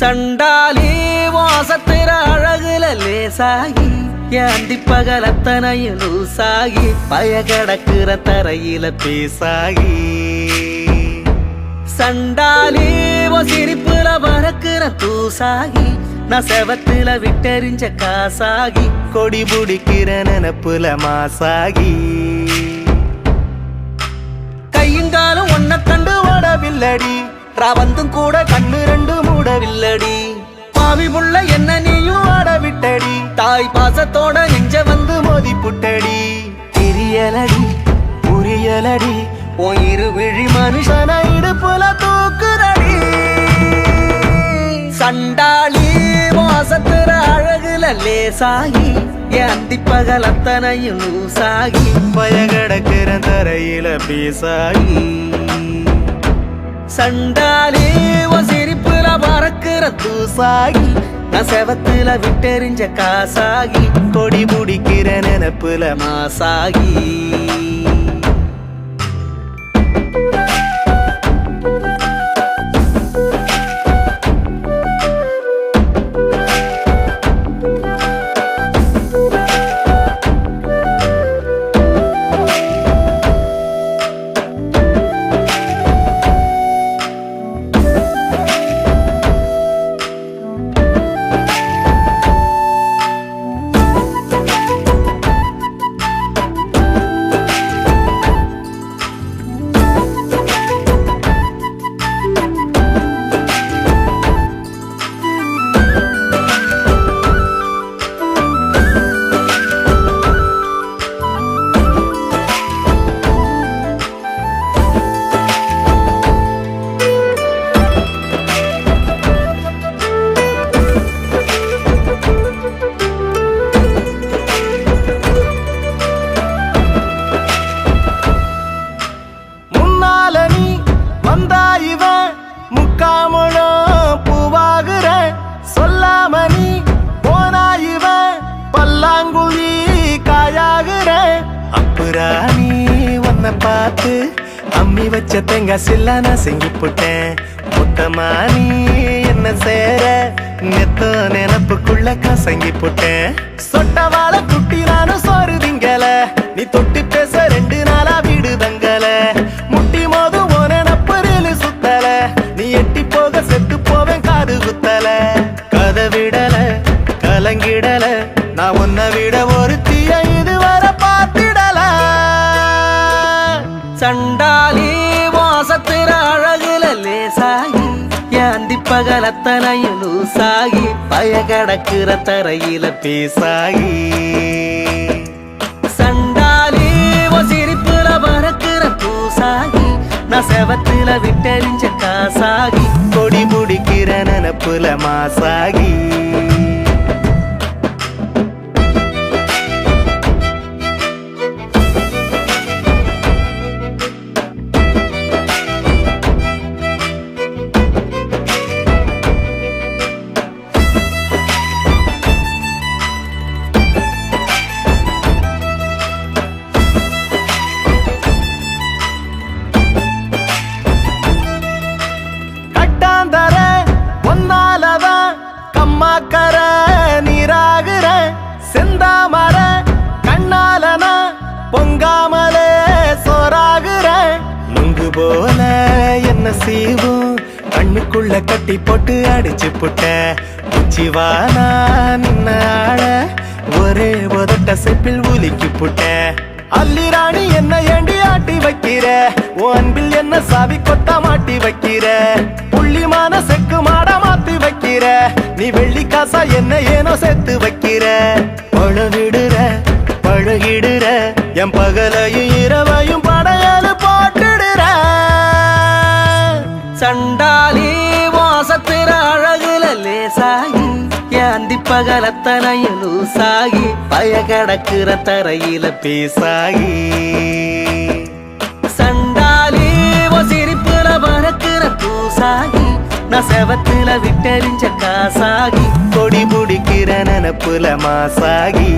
சண்டாலி வாசத்திர அழகுல லேசாகி ஏந்தி பகலத்தனையும் லூசாகி பயகடக்குற தரையில பேசாகி சண்டாலி சிரிப்புல பறக்குற தூசாகி நான் செவத்துல விட்டெறிஞ்ச காசாகி கொடி புடிக்கிற நினப்புல மாசாகி கையுங்காலும் ஒன்ன கண்டு ஓடவில்லடி ராவந்தும் கூட கண்ணு ரெண்டு மூடவில்லடி பாவி புள்ள என்ன நீயும் ஆட விட்டடி தாய் பாசத்தோட நெஞ்ச வந்து மோதி புட்டடி தெரியலடி புரியலடி உன் இரு விழி மனுஷன இடுப்புல தூக்குறடி சண்டாளி வாசத்துற அழகுல லேசாகி ஏந்தி பகல் அத்தனையும் லூசாகி பயகடக்கிற தரையில பேசாகி சண்டாலி சிரிப்புல பறக்குற தூசாகி நான் செவத்துல விட்டெறிஞ்ச காசாகி கொடி முடிக்கிற நினப்புல மாசாகி பார்த்து அம்மி வச்ச தேங்காய் சில்லா நான் செங்கி போட்டேன் மொத்தமா நீ என்ன சேர நெத்த நினப்புக்குள்ள கசங்கி போட்டேன் சொட்ட வாழ குட்டி நானும் சோறு திங்கல நீ தொட்டு பேச 2 நாளா வீடு தங்கல முட்டி மோது ஓன நப்பரில் சுத்தல நீ எட்டி போக செத்து போவேன் காது குத்தல கதை விடல கலங்கிடல நான் உன்னை விட ஒரு தீய இதுவரை பார்த்திடல சண்டாலி வாசத்திர அழகுல லேசாகி ஏந்தி பகலத்தனையும் லூசாகி பயகடக்குற தரையில பேசாகி சண்டாலி சிரிப்புல பறக்குற தூசாகி நான் செவத்துல விட்டெறிஞ்ச காசாகி கொடி முடிக்கிற நினப்புல மாசாகி கம்மாக்கர நீராகுற செந்தாமர கண்ணாலனா பொங்காமலே சோறாகுற நுங்கு போல என்ன சீவும் கண்ணுக்குள்ள கட்டி போட்டு அடிச்சு புட்ட உச்சிவானா நின்ன ஆள ஒரே உதட்ட செப்பில் உலுக்கி புட்ட அல்லி ராணி என்ன ஏண்டி ஆட்டி வைக்கிற உன் அன்பில் என்ன சாவி கொத்தா மாட்டி வைக்கிற புள்ளிமான செக்கு மாட மாத்தி வைக்கிற நீ வெள்ளி காசா என்ன ஏனோ சேர்த்து வைக்கிற பழகிடுற பழகிடுற என் பகலையும் இரவையும் படையலு போட்டுடுற சண்டாலி வாசத்திர அழகுல லேசாகி ஏந்தி பகலத்தனையும் லூசாகி பயகடக்குற தரையில பேசாகி சண்டாலி சிரிப்புல பறக்குற தூசாகி நான் செவத்துல விட்டெறிஞ்ச காசாகி கொடி புடிக்கிற நினப்புல மாசாகி